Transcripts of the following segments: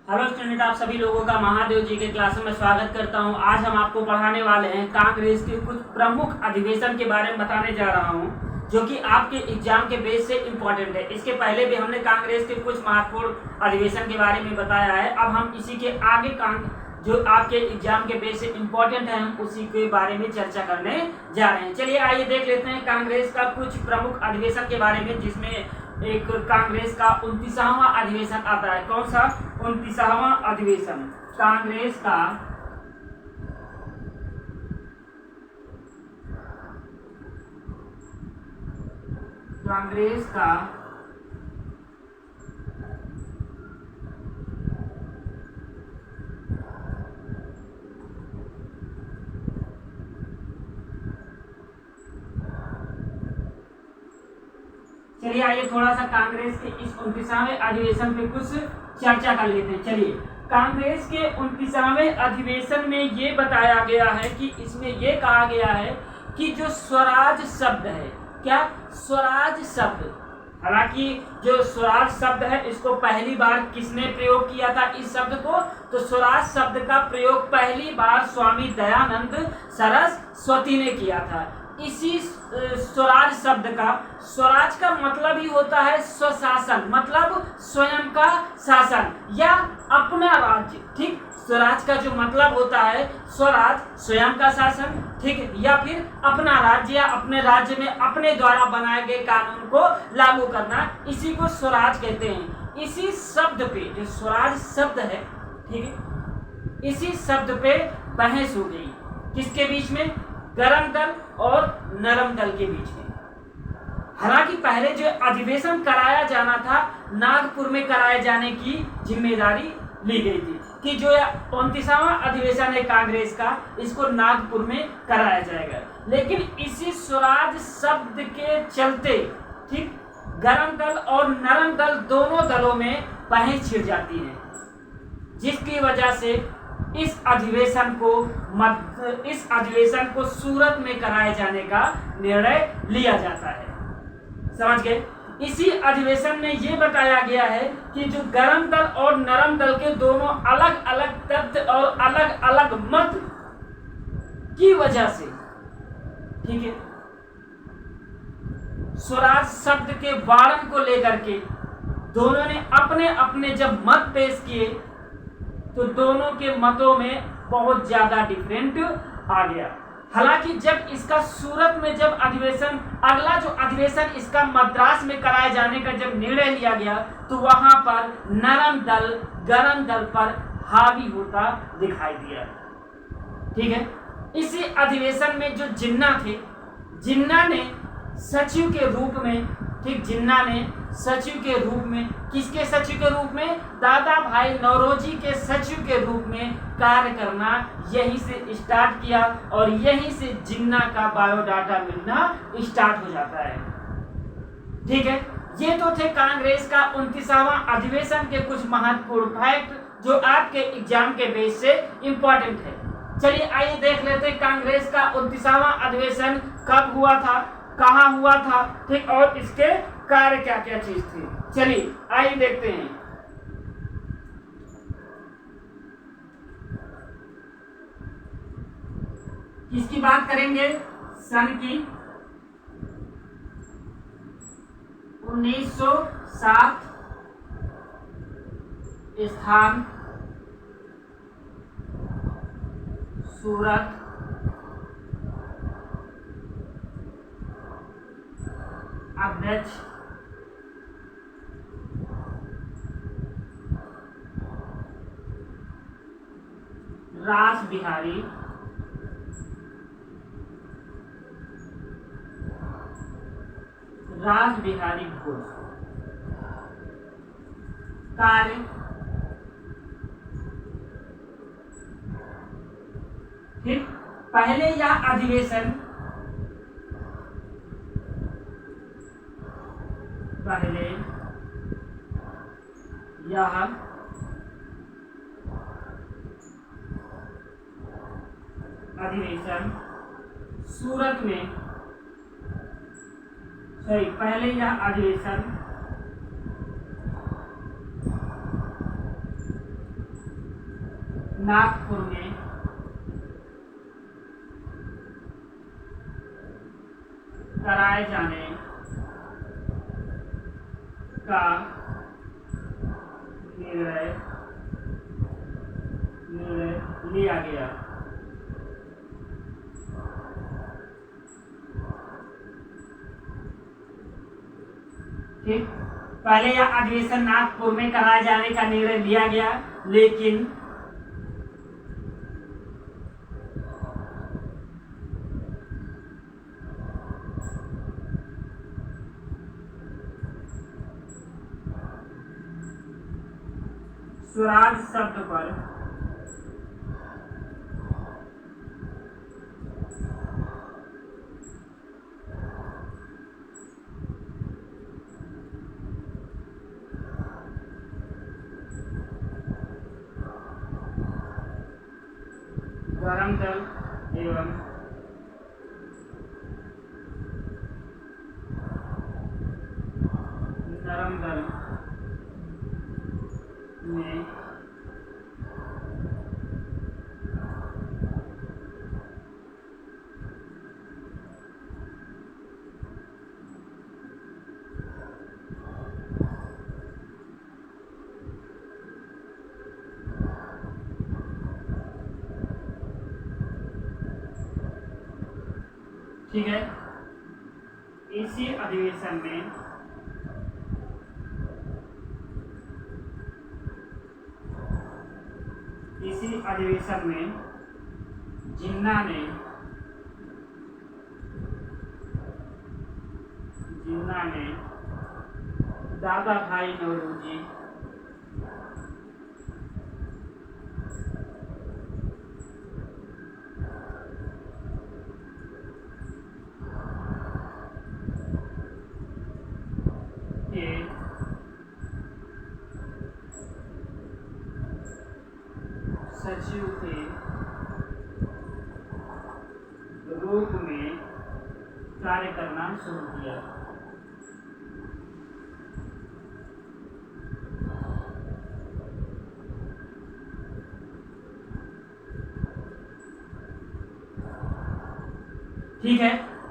Hello student, आप सभी लोगों का महादेव जी के क्लास में स्वागत करता हूं। आज हम आपको पढ़ाने वाले हैं कांग्रेस के कुछ प्रमुख अधिवेशन के बारे में बताने जा रहा हूं, जो कि आपके एग्जाम के बेस से इम्पोर्टेंट है। इसके पहले भी हमने कांग्रेस के कुछ महत्वपूर्ण अधिवेशन के बारे में बताया है। अब हम इसी के आगे जो आपके एग्जाम के बेस से इम्पोर्टेंट है, हम उसी के बारे में चर्चा करने जा रहे हैं। चलिए आइए देख लेते हैं कांग्रेस का कुछ प्रमुख अधिवेशन के बारे में, जिसमें एक कांग्रेस का 29वां अधिवेशन आता है। कौन सा 29वां अधिवेशन? कांग्रेस का चलिए आइए थोड़ा सा कांग्रेस के इस 29वें अधिवेशन पे कुछ चर्चा कर लेते हैं। चलिए, कांग्रेस के 29वें अधिवेशन में ये बताया गया है कि इसमें ये कहा गया है कि जो स्वराज शब्द है, क्या स्वराज शब्द, हालांकि जो स्वराज शब्द है इसको पहली बार किसने प्रयोग किया था इस शब्द को? तो स्वराज शब्द का प्रयोग पहली बार स्वामी दयानंद सरस्वती ने किया था। इसी स्वराज शब्द का, स्वराज का मतलब ही होता है स्वशासन, मतलब स्वयं का शासन या अपना राज्य। ठीक, स्वराज का जो मतलब होता है स्वराज, स्वयं का शासन, ठीक, या फिर अपना राज्य या अपने राज्य में अपने द्वारा बनाए गए कानून को लागू करना, इसी को स्वराज कहते हैं। इसी शब्द पे, जो स्वराज शब्द है, ठीक है, इसी शब्द पे बहस हो गई। किसके बीच में? गरम दल और नरम दल के बीच में। हालांकि पहले जो अधिवेशन कराया जाना था, नागपुर में कराए जाने की जिम्मेदारी ली गई थी कि जो 29वां अधिवेशन है कांग्रेस का, इसको नागपुर में कराया जाएगा। लेकिन इसी स्वराज शब्द के चलते, ठीक, गरम दल और नरम दल दोनों दलों में बहस छिड़ जाती है, जिसकी वजह से इस अधिवेशन को सूरत में कराए जाने का निर्णय लिया जाता है। समझ गए? इसी अधिवेशन में यह बताया गया है कि जो गरम दल और नरम दल के दोनों अलग अलग तथ्य और अलग अलग मत की वजह से, ठीक है, स्वराज शब्द के वारण को लेकर के दोनों ने अपने अपने जब मत पेश किए, तो दोनों के मतों में बहुत ज्यादा डिफरेंट आ गया। हालांकि जब इसका सूरत में जब अधिवेशन, अगला जो अधिवेशन इसका मद्रास में कराए जाने का जब निर्णय लिया गया, तो वहां पर नरम दल गरम दल पर हावी होता दिखाई दिया। ठीक है, इसी अधिवेशन में जो जिन्ना थे, जिन्ना ने सचिव के रूप में, ठीक, जिन्ना ने सचिव के रूप में, किसके सचिव के रूप में? दादा भाई नौरोजी के सचिव के रूप में कार्य करना यहीं से स्टार्ट किया और यहीं से जिन्ना का बायोडाटा मिलना स्टार्ट हो जाता है। ठीक है, ये तो थे कांग्रेस का 29वां अधिवेशन के कुछ महत्वपूर्ण फैक्ट जो आपके एग्जाम के बेस से इंपॉर्टेंट है। चलिए आइए देख लेते हैं कांग्रेस का 29वां अधिवेशन कब हुआ था, कहाँ हुआ था, ठीक, और इसके कार्य क्या क्या चीज थी। चलिए आइए देखते हैं। किसकी बात करेंगे? सन की 1907, स्थान सूरत, अध्यक्ष रास बिहारी घोष। कार्य फिर पहले यह अधिवेशन सूरत में, पहले यह अधिवेशन नागपुर में कराए जाने का निर्णय लिया गया। ठीक, पहले यह अधिवेशन नागपुर में कराए जाने का निर्णय लिया गया, लेकिन स्वराज शब्द पर गरम दल एवं नरम दल में ठीक है, इसी अधिवेशन में जिन्ना ने दादा भाई नौरोजी के सचिव के रूप में कार्य करना शुरू किया। ठीक है,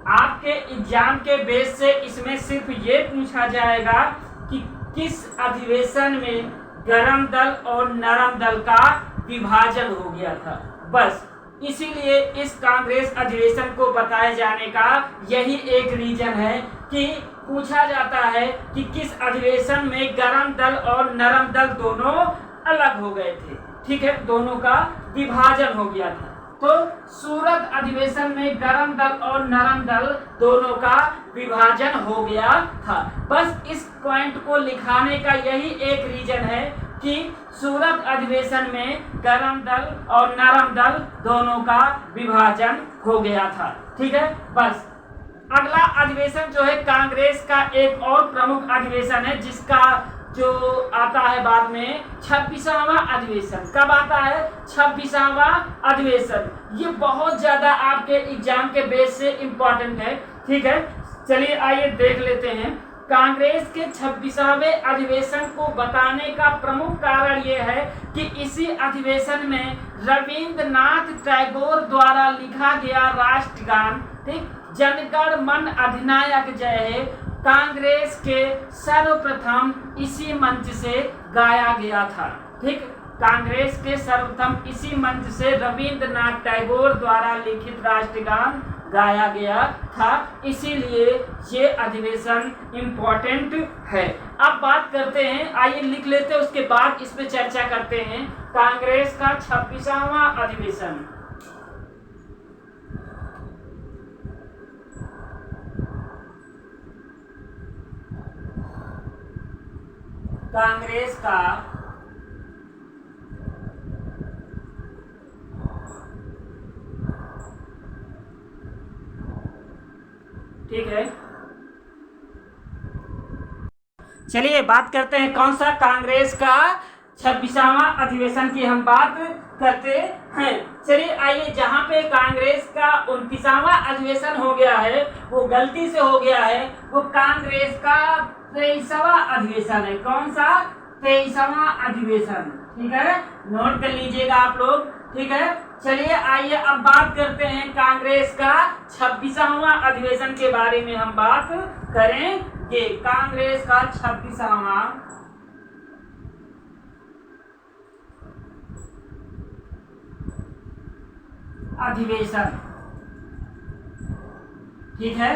आपके एग्जाम के बेस से इसमें सिर्फ ये पूछा जाएगा कि किस अधिवेशन में गरम दल और नरम दल का विभाजन हो गया था, बस। इसीलिए इस कांग्रेस अधिवेशन को बताए जाने का यही एक रीजन है कि पूछा जाता है कि किस अधिवेशन में गरम दल और नरम दल दोनों अलग हो गए थे। ठीक है, दोनों का विभाजन हो गया था। तो सूरत अधिवेशन में गरम दल और नरम दल दोनों का विभाजन हो गया था। बस इस पॉइंट को लिखाने का यही एक रीजन है कि सूरत अधिवेशन में गरम दल और नरम दल दोनों का विभाजन हो गया था। ठीक है, बस। अगला अधिवेशन जो है कांग्रेस का एक और प्रमुख अधिवेशन है, जिसका जो आता है बाद में 26वां अधिवेशन। कब आता है? 26वां अधिवेशन। ये बहुत ज्यादा आपके एग्जाम के बेस से इम्पोर्टेंट है। ठीक है, चलिए आइए देख लेते हैं। कांग्रेस के 26वें अधिवेशन को बताने का प्रमुख कारण ये है कि इसी अधिवेशन में रविंद्रनाथ टैगोर द्वारा लिखा गया राष्ट्रगान, ठीक, जनगण मन अधिनायक जय हे, कांग्रेस के सर्वप्रथम इसी मंच से गाया गया था। ठीक, कांग्रेस के सर्वप्रथम इसी मंच से रविंद्रनाथ टैगोर द्वारा लिखित राष्ट्रगान गाया गया था, इसीलिए ये अधिवेशन इम्पोर्टेंट है। अब बात करते हैं, आइए लिख लेते हैं, उसके बाद इस पे चर्चा करते हैं। कांग्रेस का 26वां अधिवेशन। कांग्रेस का ठीक है, चलिए बात करते हैं कौन सा कांग्रेस का 26वां अधिवेशन की हम बात करते हैं। चलिए आइए, जहां पे कांग्रेस का 29वां अधिवेशन हो गया है वो गलती से हो गया है, वो कांग्रेस का 23वां अधिवेशन है। कौन सा? 23वां अधिवेशन। ठीक है, नोट कर लीजिएगा आप लोग। ठीक है, चलिए आइए अब बात करते हैं कांग्रेस का 26वां अधिवेशन के बारे में हम बात करेंगे। कांग्रेस का 26वां अधिवेशन, ठीक है,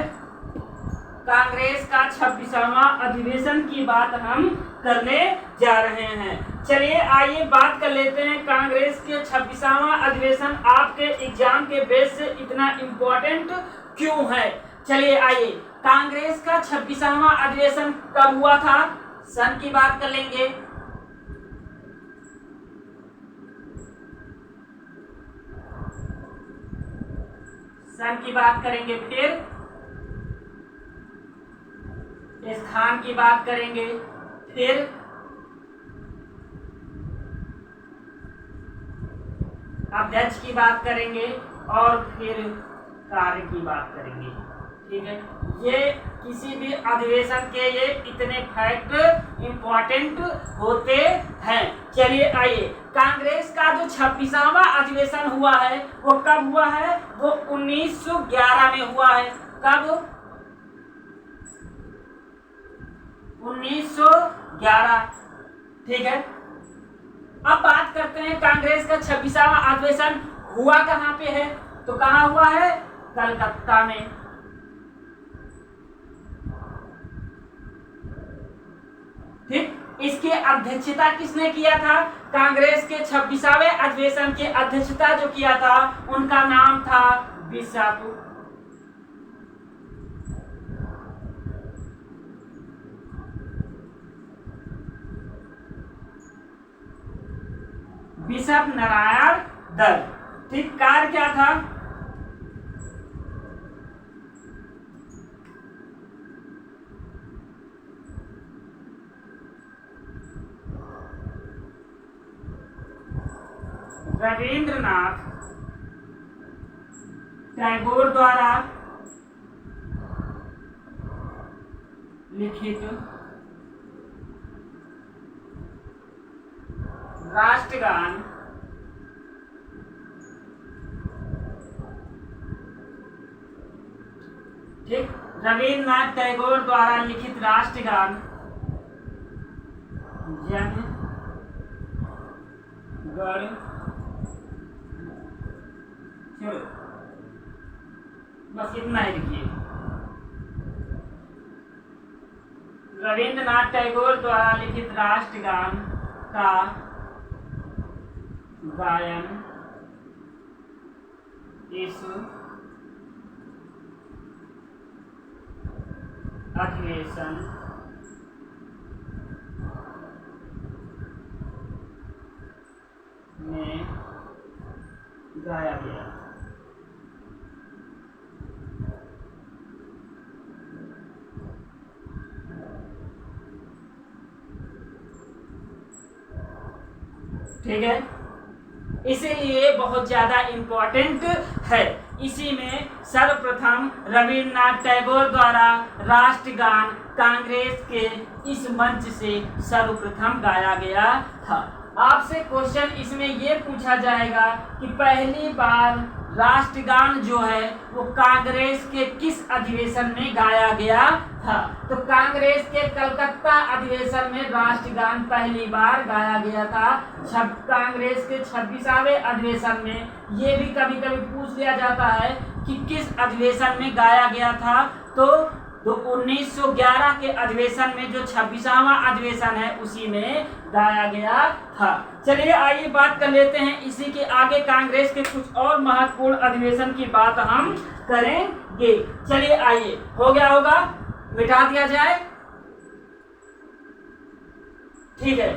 कांग्रेस का 26वां अधिवेशन की बात हम करने जा रहे हैं। चलिए आइए बात कर लेते हैं कांग्रेस के 26वां अधिवेशन आपके एग्जाम के बेस से इतना इम्पोर्टेंट क्यों है। चलिए आइए, कांग्रेस का 26वां अधिवेशन कब हुआ था, सन की बात कर लेंगे। सन की बात करेंगे, फिर स्थान की बात करेंगे, फिर अध्यक्ष की बात करेंगे और फिर कार्य की बात करेंगे। ठीक है, ये किसी भी अधिवेशन के ये इतने फैक्ट इंपॉर्टेंट होते हैं। चलिए आइए, कांग्रेस का जो 26वां अधिवेशन हुआ है वो कब हुआ है, वो 1911 में हुआ है। कब, 1911। ठीक है, अब बात करते हैं कांग्रेस का 26वां अधिवेशन हुआ कहां पे है, तो कहां हुआ है, कलकत्ता में। ठीक, इसकी अध्यक्षता किसने किया था, कांग्रेस के 26वें अधिवेशन की अध्यक्षता जो किया था उनका नाम था बिशप। बिशप नारायण दत्त। ठीक, कार्य क्या था, रविंद्रनाथ टैगोर द्वारा लिखित राष्ट्रगान ठीक, रविंद्रनाथ टैगोर द्वारा लिखित राष्ट्रगान जन गण, चलो बस इतना ही लिखिए। रविंद्रनाथ टैगोर द्वारा लिखित राष्ट्रगान का गायन इस अधिवेशन में गाया गया। ठीक है, इसीलिए बहुत ज्यादा इम्पोर्टेंट है। इसी में सर्वप्रथम रविंद्रनाथ टैगोर द्वारा राष्ट्रगान कांग्रेस के इस मंच से सर्वप्रथम गाया गया था। आपसे क्वेश्चन इसमें ये पूछा जाएगा कि पहली बार राष्ट्रगान जो है वो कांग्रेस के किस अधिवेशन में गाया गया था, तो कांग्रेस के कलकत्ता अधिवेशन में राष्ट्रगान पहली बार गाया गया था। कांग्रेस के 26वें अधिवेशन में ये भी कभी कभी पूछ लिया जाता है कि किस अधिवेशन में गाया गया था, तो 1911 के अधिवेशन में जो 26वां अधिवेशन है उसी में गाया गया था। चलिए आइए बात कर लेते हैं इसी के आगे कांग्रेस के कुछ और महत्वपूर्ण अधिवेशन की बात हम करेंगे। चलिए आइए, हो गया होगा, मिटा दिया जाए। ठीक है,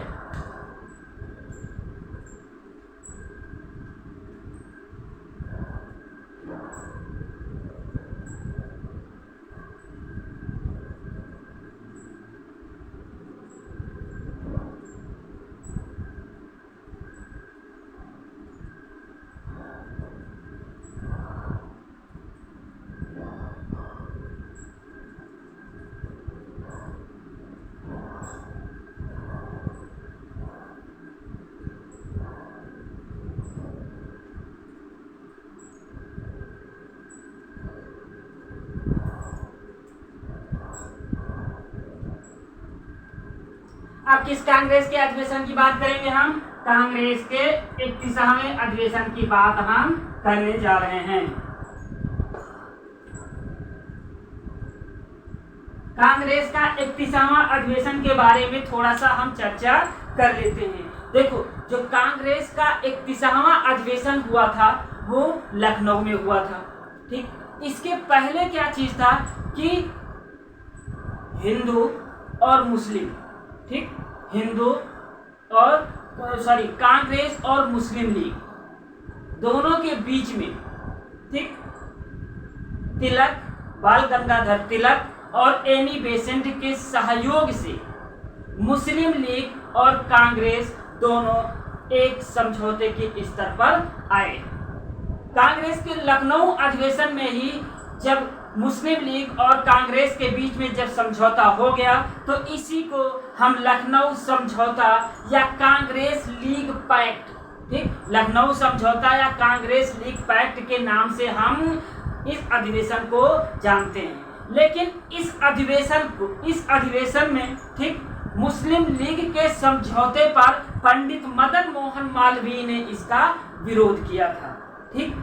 अब किस कांग्रेस के अधिवेशन की बात करेंगे हम? कांग्रेस के 31वें अधिवेशन की बात हम करने जा रहे हैं। कांग्रेस का 31वां अधिवेशन के बारे में थोड़ा सा हम चर्चा कर लेते हैं। देखो, जो कांग्रेस का 31वां अधिवेशन हुआ था वो लखनऊ में हुआ था। ठीक, इसके पहले क्या चीज था कि हिंदू और मुस्लिम, ठीक, हिंदू और कांग्रेस और मुस्लिम लीग दोनों के बीच में, ठीक, तिलक, बाल गंगाधर तिलक और एनी बेसेंट के सहयोग से मुस्लिम लीग और कांग्रेस दोनों एक समझौते के स्तर पर आए। कांग्रेस के लखनऊ अधिवेशन में ही जब मुस्लिम लीग और कांग्रेस के बीच में जब समझौता हो गया तो इसी को हम लखनऊ समझौता या कांग्रेस लीग पैक्ट, ठीक, लखनऊ समझौता या कांग्रेस लीग पैक्ट के नाम से हम इस अधिवेशन को जानते हैं। लेकिन इस अधिवेशन में, ठीक, मुस्लिम लीग के समझौते पर पंडित मदन मोहन मालवीय ने इसका विरोध किया था। ठीक,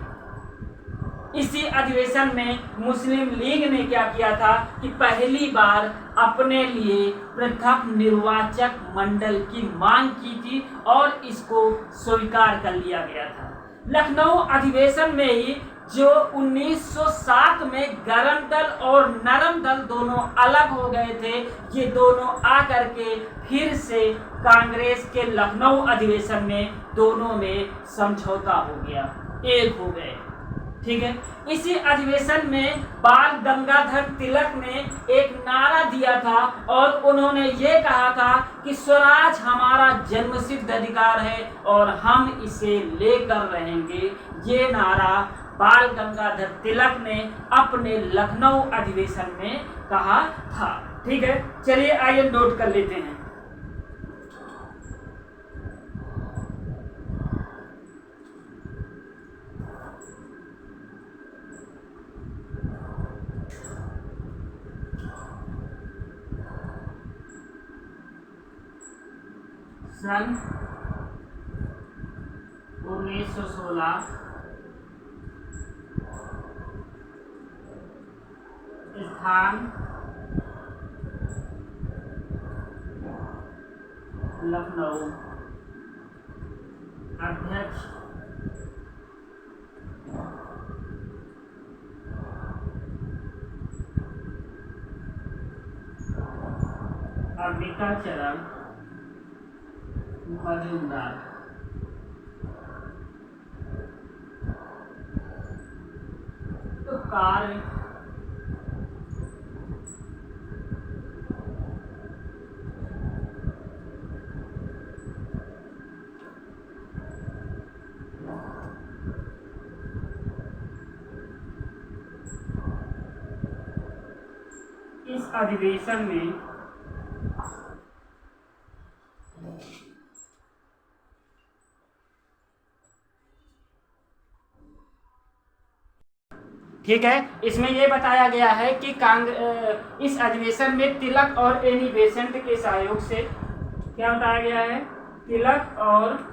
इसी अधिवेशन में मुस्लिम लीग ने क्या किया था कि पहली बार अपने लिए पृथक निर्वाचक मंडल की मांग की थी और इसको स्वीकार कर लिया गया था। लखनऊ अधिवेशन में ही जो 1907 में गरम दल और नरम दल दोनों अलग हो गए थे, ये दोनों आकर के फिर से कांग्रेस के लखनऊ अधिवेशन में दोनों में समझौता हो गया, एक हो गए। ठीक है, इसी अधिवेशन में बाल गंगाधर तिलक ने एक नारा दिया था और उन्होंने ये कहा था कि स्वराज हमारा जन्मसिद्ध अधिकार है और हम इसे लेकर रहेंगे। ये नारा बाल गंगाधर तिलक ने अपने लखनऊ अधिवेशन में कहा था। ठीक है, चलिए आइए नोट कर लेते हैं। सन 1916 स्थान लखनऊ, अध्यक्ष अंबिकाचरण मजूमदार। तो कार्य इस अधिवेशन में ठीक है, इसमें यह बताया गया है कि इस अधिवेशन में तिलक और एनी बेसेंट के सहयोग से क्या बताया गया है, तिलक और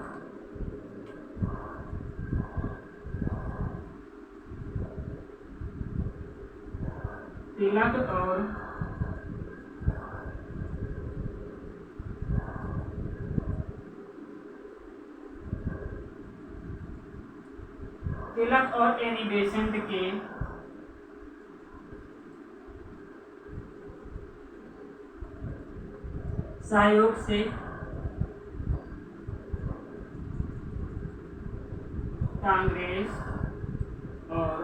एनी बेसेंट के सहयोग से कांग्रेस और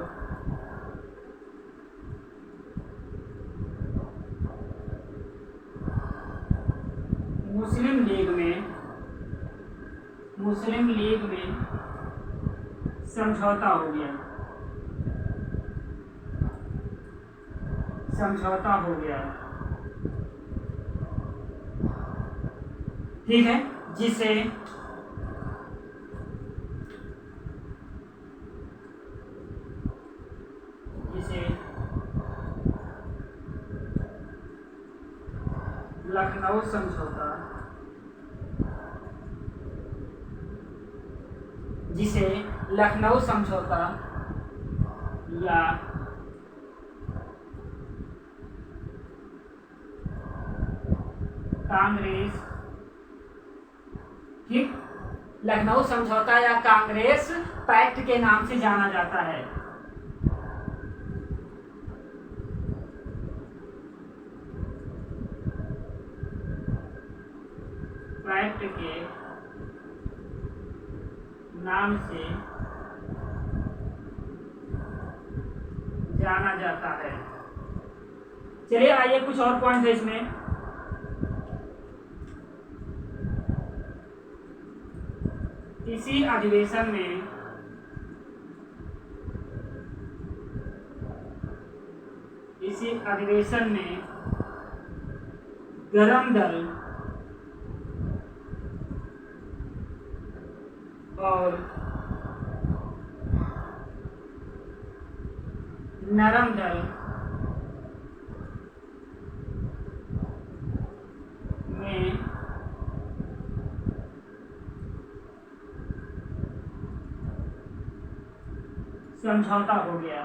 मुस्लिम लीग में समझौता हो गया। ठीक है, जिसे लखनऊ समझौता जिसे लखनऊ समझौता या कांग्रेस, ठीक, लखनऊ समझौता या कांग्रेस पैक्ट के नाम से जाना जाता है। पैक्ट के नाम से जाना जाता है। चलिए आइए कुछ और पॉइंट है इसमें। इसी अधिवेशन में गरम दल और नरम दल में समझौता हो गया।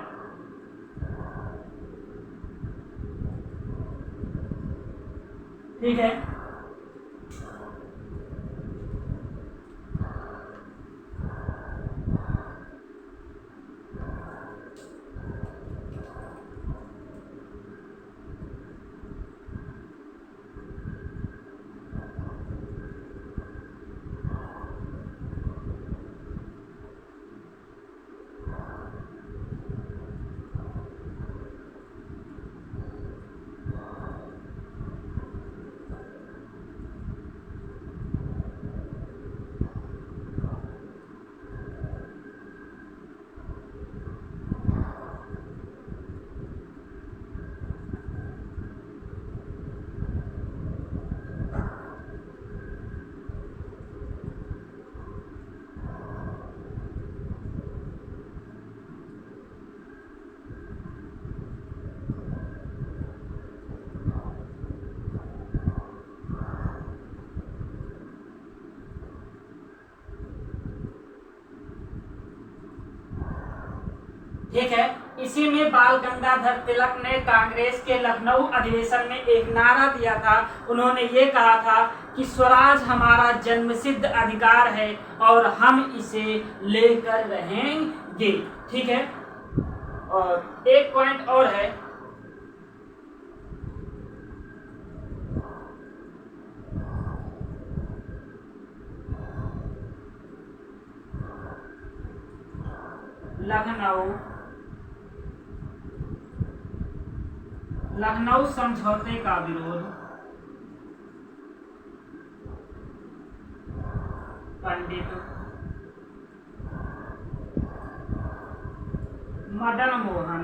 ठीक है, ठीक है। इसी में बाल गंगाधर तिलक ने कांग्रेस के लखनऊ अधिवेशन में एक नारा दिया था। उन्होंने ये कहा था कि स्वराज हमारा जन्मसिद्ध अधिकार है और हम इसे लेकर रहेंगे। ठीक है, और एक पॉइंट और है, लखनऊ समझौते का विरोध पंडित मदन मोहन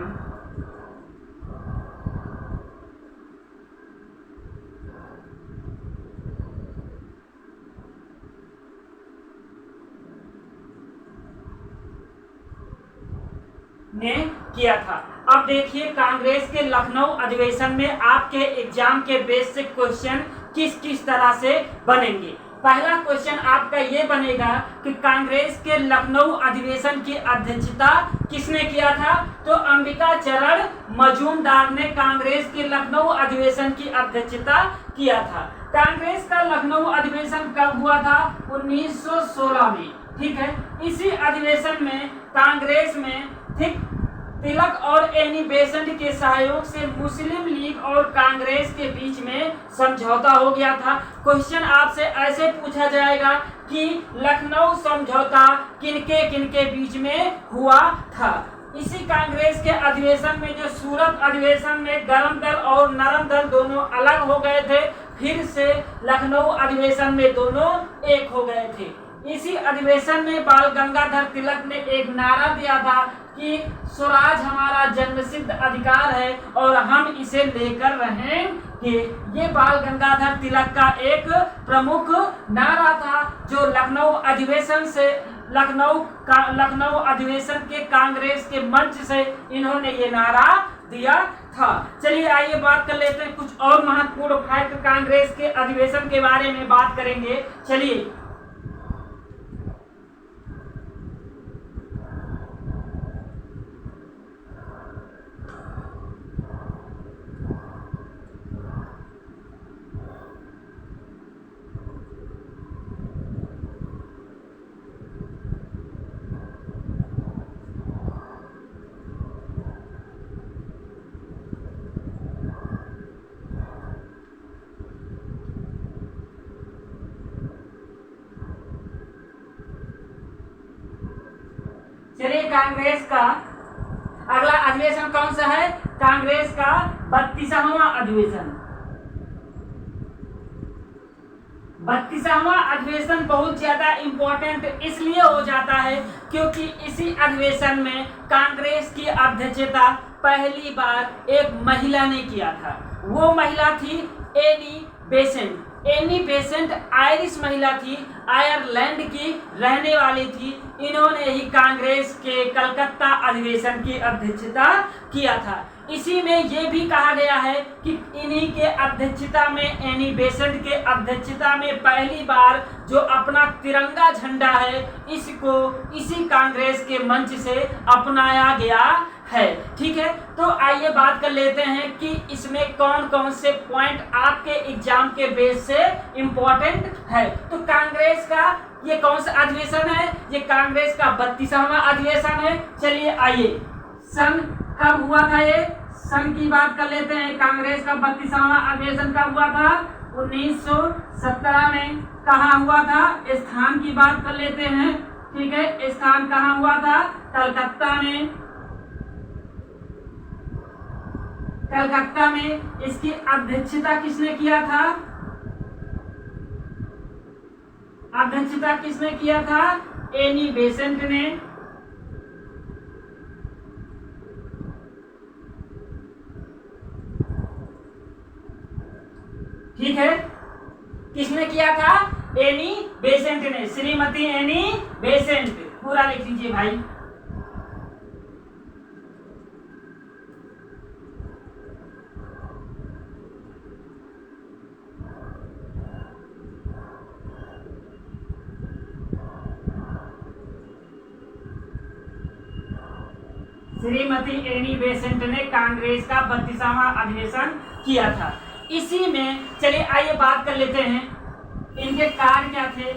ने किया था। अब देखिए कांग्रेस के लखनऊ अधिवेशन में आपके एग्जाम के बेसिक क्वेश्चन किस किस तरह से बनेंगे। पहला क्वेश्चन आपका ये बनेगा कि कांग्रेस के लखनऊ अधिवेशन की अध्यक्षता किसने किया था। तो अंबिका चरण मजूमदार ने कांग्रेस के लखनऊ अधिवेशन की अध्यक्षता किया था। कांग्रेस का लखनऊ अधिवेशन कब हुआ था? 1916 में। ठीक है, इसी अधिवेशन में कांग्रेस में ठीक तिलक और एनी बेसेंट के सहयोग से मुस्लिम लीग और कांग्रेस के बीच में समझौता हो गया था। क्वेश्चन आपसे ऐसे पूछा जाएगा कि लखनऊ समझौता किनके बीच में हुआ था। इसी कांग्रेस के अधिवेशन में जो सूरत अधिवेशन में गरम दल और नरम दल दोनों अलग हो गए थे, फिर से लखनऊ अधिवेशन में दोनों एक हो गए थे। इसी अधिवेशन में बाल गंगाधर तिलक ने एक नारा दिया था कि स्वराज हमारा जन्मसिद्ध अधिकार है और हम इसे लेकर रहेंगे। ये बाल गंगाधर तिलक का एक प्रमुख नारा था जो लखनऊ अधिवेशन के कांग्रेस के मंच से इन्होंने ये नारा दिया था। चलिए आइए बात कर लेते हैं कुछ और महत्वपूर्ण फैक्ट कांग्रेस के अधिवेशन के बारे में बात करेंगे। चलिए चलिए कांग्रेस का अगला अधिवेशन कौन सा है? कांग्रेस का 32वां अधिवेशन। 32वां अधिवेशन बहुत ज्यादा इंपॉर्टेंट इसलिए हो जाता है क्योंकि इसी अधिवेशन में कांग्रेस की अध्यक्षता पहली बार एक महिला ने किया था। वो महिला थी Annie Besant. Annie Besant Irish महिला थी, आयरलैंड की रहने वाली थी। इन्होंने ही कांग्रेस के कलकत्ता अधिवेशन की अध्यक्षता किया था। इसी में यह भी कहा गया है कि इन्हीं के अध्यक्षता में, एनी बेसेंट के अध्यक्षता में पहली बार जो अपना तिरंगा झंडा है इसको इसी कांग्रेस के मंच से अपनाया गया है। ठीक है, तो आइए बात कर लेते हैं कि इसमें कौन कौन से पॉइंट आपके एग्जाम के बेस से इंपॉर्टेंट है। तो कांग्रेस का ये कौन सा अधिवेशन है? ये कांग्रेस का 32वां अधिवेशन है। चलिए आइए, सन कब हुआ था? ये सन की बात कर लेते हैं। कांग्रेस का 32वां अधिवेशन कब हुआ था? 1917 में। कहाँ हुआ था? स्थान की बात कर लेते हैं। ठीक है, स्थान कहाँ हुआ था? कलकत्ता में। कलकत्ता में इसकी अध्यक्षता किसने किया था? अध्यक्षता किसने किया था? एनी बेसेंट ने। ठीक है, किसने किया था? एनी बेसेंट ने, श्रीमती एनी बेसेंट। पूरा लिख लीजिए भाई। श्रीमती एनी बेसेंट ने कांग्रेस का 32वां अधिवेशन किया था। इसी में चलिए आइए बात कर लेते हैं इनके कार्य क्या थे।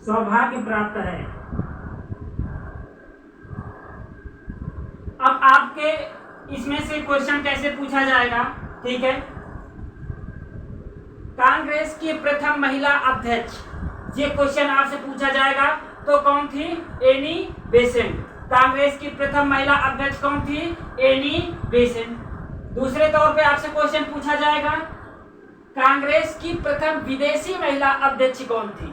सौभाग्य प्राप्त है। अब आपके इसमें से क्वेश्चन कैसे पूछा जाएगा? ठीक है, कांग्रेस की प्रथम महिला अध्यक्ष, ये क्वेश्चन आपसे पूछा जाएगा। तो कौन थी? Annie Besant. कांग्रेस की प्रथम महिला अध्यक्ष कौन थी? Annie Besant. दूसरे तौर पे आपसे क्वेश्चन पूछा जाएगा, कांग्रेस की प्रथम विदेशी महिला अध्यक्ष कौन थी?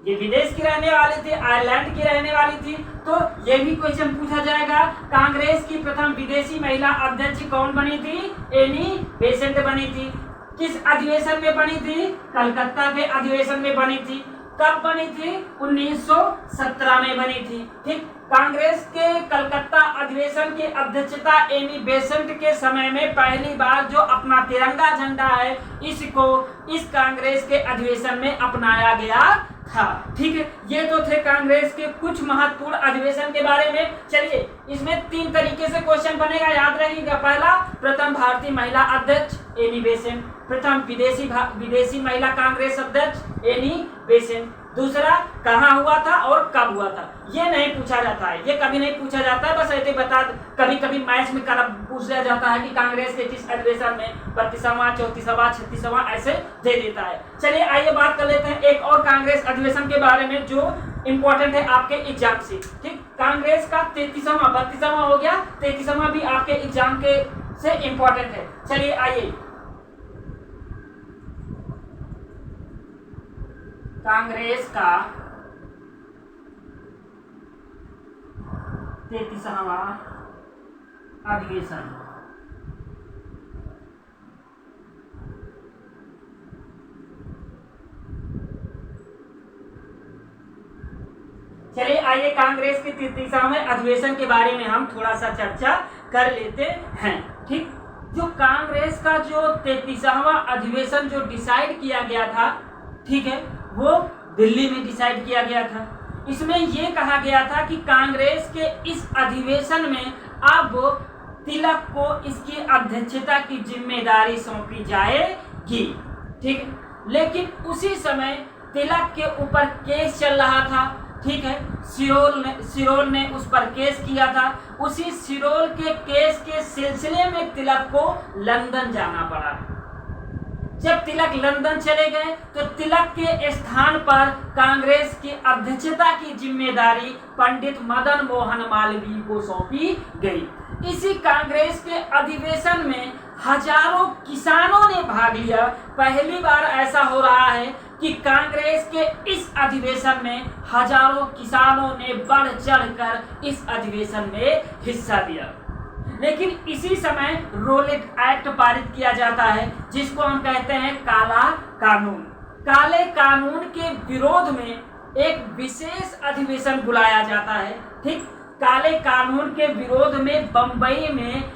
ये विदेश की रहने वाली थी, आयरलैंड की रहने वाली थी। तो ये भी क्वेश्चन पूछा जाएगा, कांग्रेस की प्रथम विदेशी महिला अध्यक्ष कौन बनी थी? एनी बेसेंट बनी थी। किस अधिवेशन में बनी थी? कलकत्ता के अधिवेशन में बनी थी। कब बनी थी? 1917 में बनी थी। ठीक, कांग्रेस के कलकत्ता अधिवेशन की अध्यक्षता एनी बेसेंट के समय में पहली बार जो अपना तिरंगा झंडा है इसको इस कांग्रेस के अधिवेशन में अपनाया गया था। ठीक है, ये तो थे कांग्रेस के कुछ महत्वपूर्ण अधिवेशन के बारे में। चलिए, इसमें 3 तरीके से क्वेश्चन बनेगा, याद रखिएगा। पहला, प्रथम भारतीय महिला अध्यक्ष एनी बेसेंट। प्रथम विदेशी महिला कांग्रेस अध्यक्ष एनी बेसेंट। दूसरा कहाँ हुआ था और कब हुआ था, ये नहीं पूछा जाता है, ये कभी नहीं पूछा जाता है। बस ऐसे बता, कभी कभी मैच में पूछ लिया जाता है कि कांग्रेस के किस अधिवेशन में 32वां 34वां 36वां ऐसे दे देता है। चलिए आइए बात कर लेते हैं एक और कांग्रेस अधिवेशन के बारे में जो इंपॉर्टेंट है आपके एग्जाम से। ठीक, कांग्रेस का 33वां 32वां हो गया, 33वां भी आपके एग्जाम के से इंपॉर्टेंट है। चलिए आइए, कांग्रेस का 33वां अधिवेशन। चलिए आइए कांग्रेस के 33वें अधिवेशन के बारे में हम थोड़ा सा चर्चा कर लेते हैं। ठीक, जो कांग्रेस का जो 33वां अधिवेशन जो डिसाइड किया गया था, ठीक है, वो दिल्ली में डिसाइड किया गया था। इसमें यह कहा गया था कि कांग्रेस के इस अधिवेशन में अब तिलक को इसकी अध्यक्षता की जिम्मेदारी सौंपी जाएगी। ठीक, लेकिन उसी समय तिलक के ऊपर केस चल रहा था। ठीक है, सिरोल ने उस पर केस किया था। उसी सिरोल के केस के सिलसिले में तिलक को लंदन जाना पड़ा। जब तिलक लंदन चले गए तो तिलक के स्थान पर कांग्रेस की अध्यक्षता की जिम्मेदारी पंडित मदन मोहन मालवीय को सौंपी गई। इसी कांग्रेस के अधिवेशन में हजारों किसानों ने भाग लिया। पहली बार ऐसा हो रहा है कि कांग्रेस के इस अधिवेशन में हजारों किसानों ने बढ़ चढ़कर इस अधिवेशन में हिस्सा लिया। लेकिन इसी समय रोलेट एक्ट पारित किया जाता है, जिसको हम कहते हैं काला कानून। काले कानून के विरोध में एक विशेष अधिवेशन बुलाया जाता है। ठीक, काले कानून के विरोध में बंबई में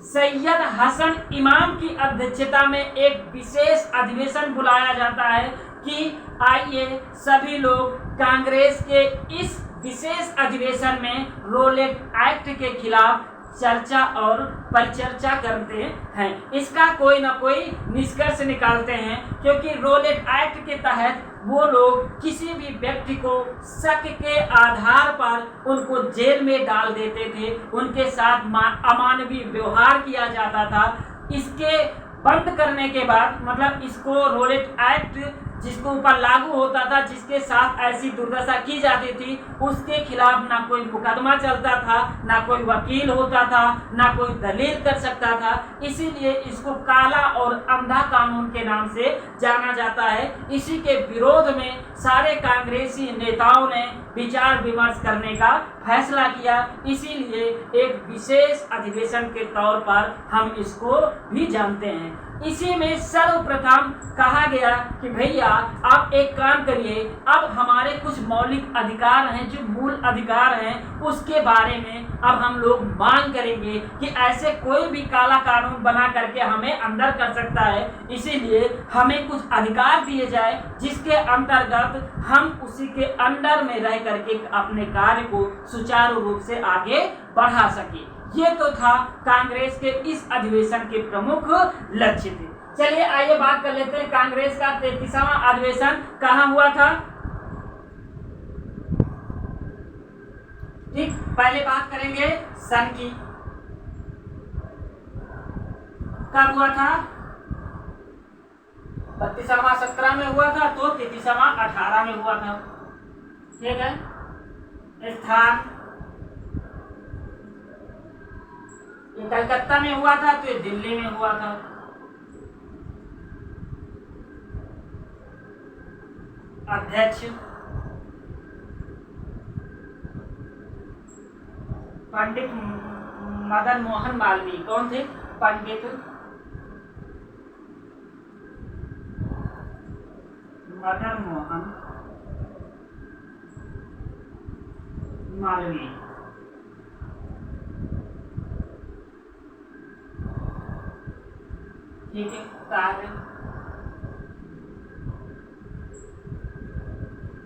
सैयद हसन इमाम की अध्यक्षता में एक विशेष अधिवेशन बुलाया जाता है कि आइए सभी लोग कांग्रेस के इस विशेष अधिवेशन में रोलेट एक्ट के खिलाफ चर्चा और परिचर्चा करते हैं। इसका कोई ना कोई निष्कर्ष निकालते हैं, क्योंकि रोलेट एक्ट के तहत वो लोग किसी भी व्यक्ति को शक के आधार पर उनको जेल में डाल देते थे, उनके साथ अमानवीय व्यवहार किया जाता था। इसके बंद करने के बाद, मतलब इसको रोलेट एक्ट जिसको ऊपर लागू होता था, जिसके साथ ऐसी दुर्दशा की जाती थी, उसके खिलाफ ना कोई मुकदमा चलता था, ना कोई वकील होता था, ना कोई दलील कर सकता था। इसीलिए इसको काला और अंधा कानून के नाम से जाना जाता है। इसी के विरोध में सारे कांग्रेसी नेताओं ने विचार विमर्श करने का फैसला किया। इसीलिए एक विशेष अधिवेशन के तौर पर हम इसको भी जानते हैं। इसी में सर्वप्रथम कहा गया कि भैया आप एक काम करिए, अब हमारे कुछ मौलिक अधिकार हैं, जो मूल अधिकार हैं, उसके बारे में अब हम लोग मांग करेंगे कि ऐसे कोई भी काला कानून बना करके हमें अंदर कर सकता है। इसीलिए हमें कुछ अधिकार दिए जाए, जिसके अंतर्गत हम उसी के अंडर में रह करके अपने कार्य को सुचारू रूप से आगे बढ़ा सके। ये तो था कांग्रेस के इस अधिवेशन के प्रमुख लक्ष्य थे। चलिए आइए बात कर लेते हैं कांग्रेस का 33वां अधिवेशन कहाँ हुआ था। ठीक, पहले बात करेंगे सन की। कब हुआ था? 32वां 17 में हुआ था, तो 33वां 18 में हुआ था। ठीक है, स्थान ये कलकत्ता में हुआ था, तो ये दिल्ली में हुआ था। अध्यक्ष पंडित मदन मोहन मालवीय। कौन थे? पंडित मदन मोहन मालवीय। ठीक है, कार्य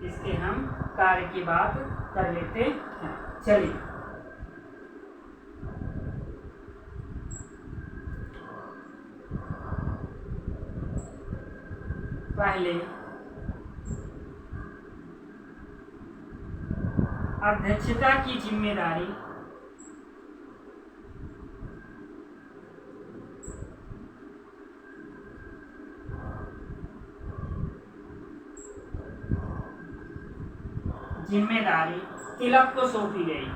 इसके हम कार्य की बात कर लेते हैं। चलिए, पहले अध्यक्षता की जिम्मेदारी तिलक को सौंपी गई।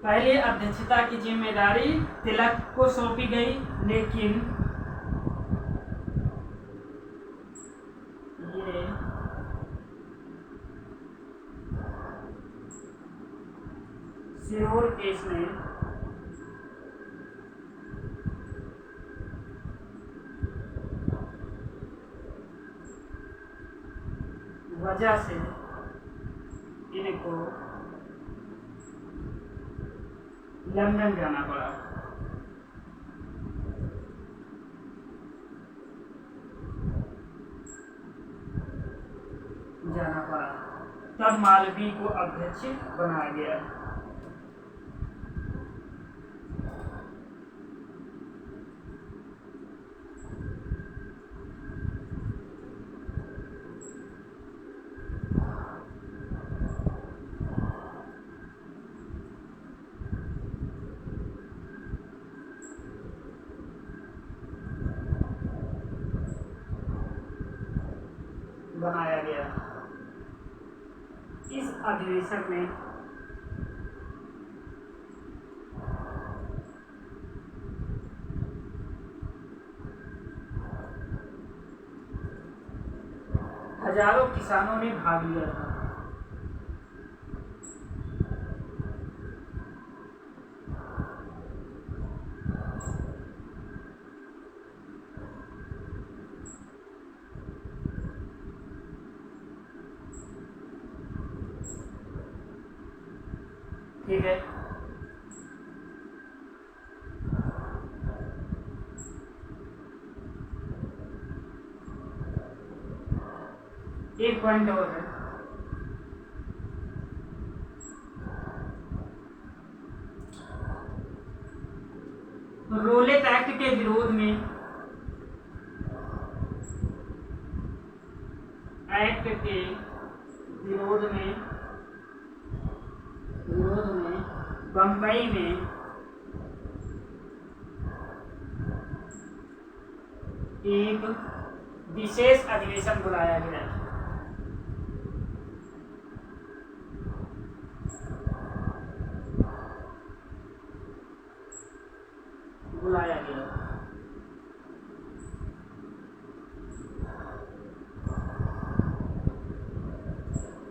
पहले अध्यक्षता की जिम्मेदारी तिलक को सौंपी गई, लेकिन ये सिरोर केस में वजह से इनको लंदन जाना पड़ा। तब मालवीय को अध्यक्ष बनाया गया। इस अधिवेशन में हजारों किसानों ने भाग लिया था। ठीक है, एक पॉइंट और है। रोलेट एक्ट के विरोध में बंबई में एक विशेष अधिवेशन बुलाया गया।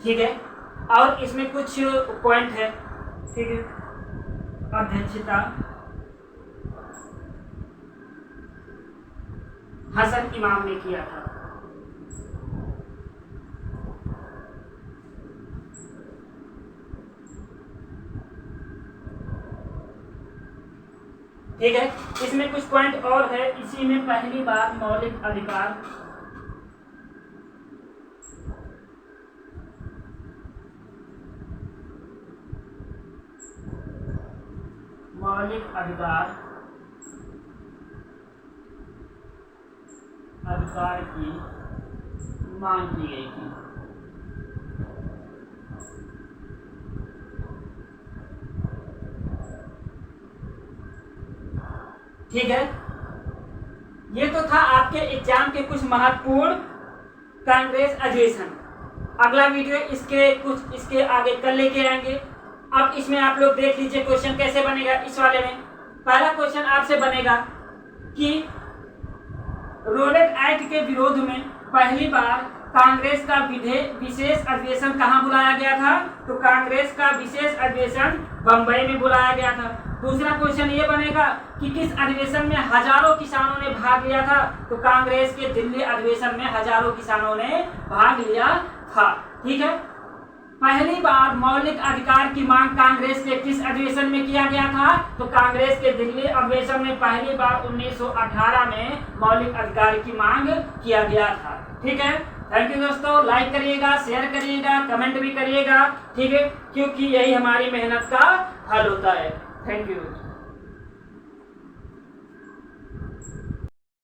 ठीक है, और इसमें कुछ पॉइंट है। ठीक है, अध्यक्षता हसन इमाम ने किया था। ठीक है, इसमें कुछ पॉइंट और है। इसी में पहली बात मौलिक अधिकार की मांग की गई थी। ठीक है, ये तो था आपके एग्जाम के कुछ महत्वपूर्ण कांग्रेस अधिवेशन। अगला वीडियो इसके आगे कल लेके आएंगे। अब इसमें आप लोग देख लीजिए क्वेश्चन कैसे बनेगा। इस वाले में पहला क्वेश्चन आपसे बनेगा कि रोलेट एक्ट के विरोध में पहली बार कांग्रेस का विशेष अधिवेशन कहाँ बुलाया गया था? तो कांग्रेस का विशेष अधिवेशन बंबई में बुलाया गया था। दूसरा क्वेश्चन ये बनेगा कि किस अधिवेशन में हजारों किसानों ने भाग लिया था? तो कांग्रेस के दिल्ली अधिवेशन में हजारों किसानों ने भाग लिया था। ठीक है, पहली बार मौलिक अधिकार की मांग कांग्रेस के किस अधिवेशन में किया गया था? तो कांग्रेस के दिल्ली अधिवेशन में पहली बार 1918 में मौलिक अधिकार की मांग किया गया था। ठीक है, थैंक यू दोस्तों। लाइक करिएगा, शेयर करिएगा, कमेंट भी करिएगा। ठीक है, क्योंकि यही हमारी मेहनत का फल होता है। Thank you.